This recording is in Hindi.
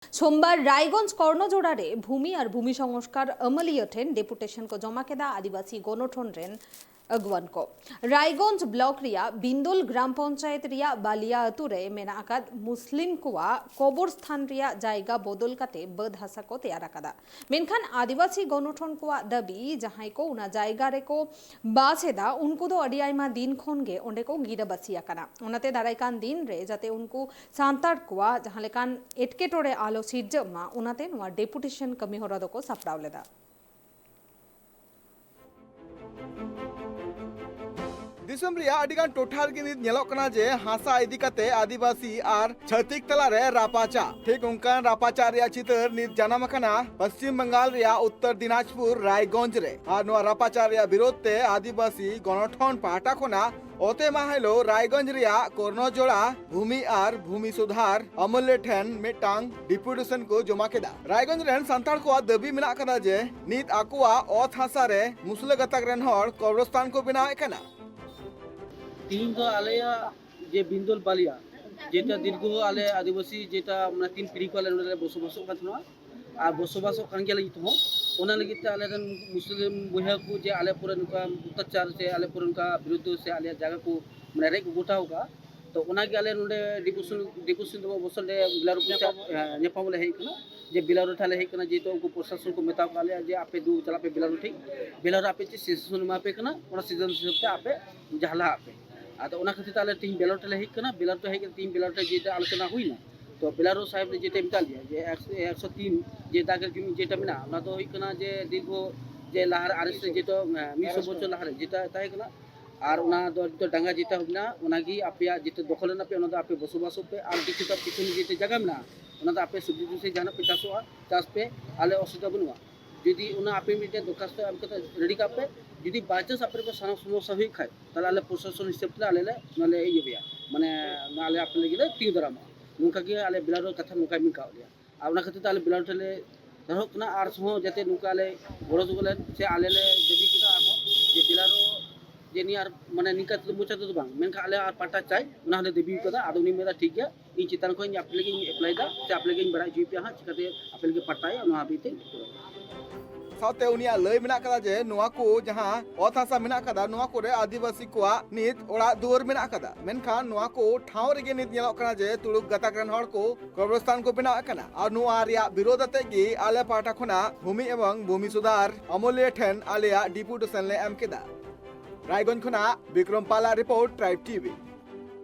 सोमवार रायगंज कर्णजोड़ारे भूमि और भूमि संस्कार अमली ठेन डेपुटेशन को जमा केदा आदिवासी गणठन रेन अगवान को रायगंज ब्लॉक रिया बिंदुल ग्राम पंचायत रिया बालिया अतुरे मेनाकाद मुस्लिम कुआ कबरस्थान रिया जायगा बदल काते बद हासा को तैयार कादा मेनखान आदिवासी गणठन कुआ दाबी जहां को उना जायगा रे को बासेदा उनको दो अडी आयमा दिन खन गे ओंडे को गिराबासी आकाना ओनाते दारायकान दिन रे जाते उनको सांतार कुआ जहां लेकान एटकेटोरे आलो सिरजमा ओनाते नोआ डेपुटेशन कमी होरा दो को सापड़ाव लेदा दिसम रिया अडिगान टोठार के नित जे हासा इदी काते आदिवासी आर छतिक तलारे रापाचा ठीक उनकान रापाचा रिया चितर नित जानाम अकाना पश्चिम बंगाल रिया उत्तर दिनाजपुर रायगंज रे आर नो रापाचा रिया विरोध ते आदिवासी गणठन पाहटा खोना ओते माहेलो रायगंज रिया कर्णजोड़ा भूमि आर भूमि सुधार अमल्य ठेन मिटांग डिपुटेशन को जमा केदा रायगंज रेन सांतार को दाबी मेना कदा जे नित आकुआ ओत हासा रे मुसले गतक रेन हर कब्रस्तान को बनाव एकाना तीन तो आलेया जे बिंदुल बालिया जेटा दीर्घ आले आदिवासी जेटा माने तीन पीढ़ी को आले नोडे बसोबासो काथना आ बसोबासो कान गेला इतो ओना लगिते आले रन मुस्लिम बहिया को जे आले पुरा नुका अत्याचार से आले पुरा नुका विरुद्ध से आले जगह को माने रे गोटा होगा तो ओना के आले नोडे डिपुशन दो बसल दे बिलारो पुचा नेपाम ले हे कना जे बिलारो थाले हे कना जे तो उनको प्रशासन को मेता काले जे आपे दू चला पे बिलारो ठीक बिलारो आपे सीजन मापे कना ओना सीजन से आपे जहला आपे आदो ओना खातिर ताले टीम बेलट ले हिक कना बेलट हे टीम बेलट जेटा आलोचना हुईना तो बेलारो साहेब ने जेटा मिटा लिया जे 103 जे दागर जमीन जेटा मिना ओना तो हिक कना जे दीर्घ जे लहार आरएस जेटा 100 बछर लहार जेटा ताहे कना आर ओना दो डांगा जेटा हुना ओनागी आपया जेटा दखल ना पे ओना आपे बसोबासो पे आर किछुटा पिछन जेटा जगह मिना ओना तो आपे सब्जी से जाना पे चास पे आले असुविधा बनुआ यदि ओना आपे मिटे दरखास्त आम कता रेडी कापे यदि बाइचान्स आपरे को सारा समस्या हुई खाए ताले आले प्रशासन हिसाब ते आले नाले ये बिया माने नाले आपने गिले ती दरामा नुका के आले बिलारो कथा नुका मिन कावलिया आवना खातिर आले बिलारो तले धरो कना आर सहो जते नुका आले बड़ो जुगले से आले ले देबी किदा आहो जे बिलारो जे नि आर माने निका तो मुचा तो बांग मेनका आले आर पाटा चाय उना हले देबी कदा आदोनी मेरा ठीक गया इन चितान को आपले के अप्लाई दा से आपले के बड़ा जीपी हा चिकाते आपले के पटाय उना बीते साथे उनिया लय मेना कदा जे नोआ को जहां ओत हासा मेना कदा नोआ को रे आदिवासी कोआ नित ओड़ा दुवर मेना कदा मेनखान नोआ को ठाव रे नित नेलो कना जे तुलुक गताक रन हर को कब्रस्तान को बनाव कना और नोआ रिया विरोध अते गी आले पाटा खना भूमि एवं भूमि सुधार अमूल्य ठेन आलेया डिपुटेशन ले एम केदा रायगंज खना विक्रम पाला रिपोर्ट ट्राइब टीवी।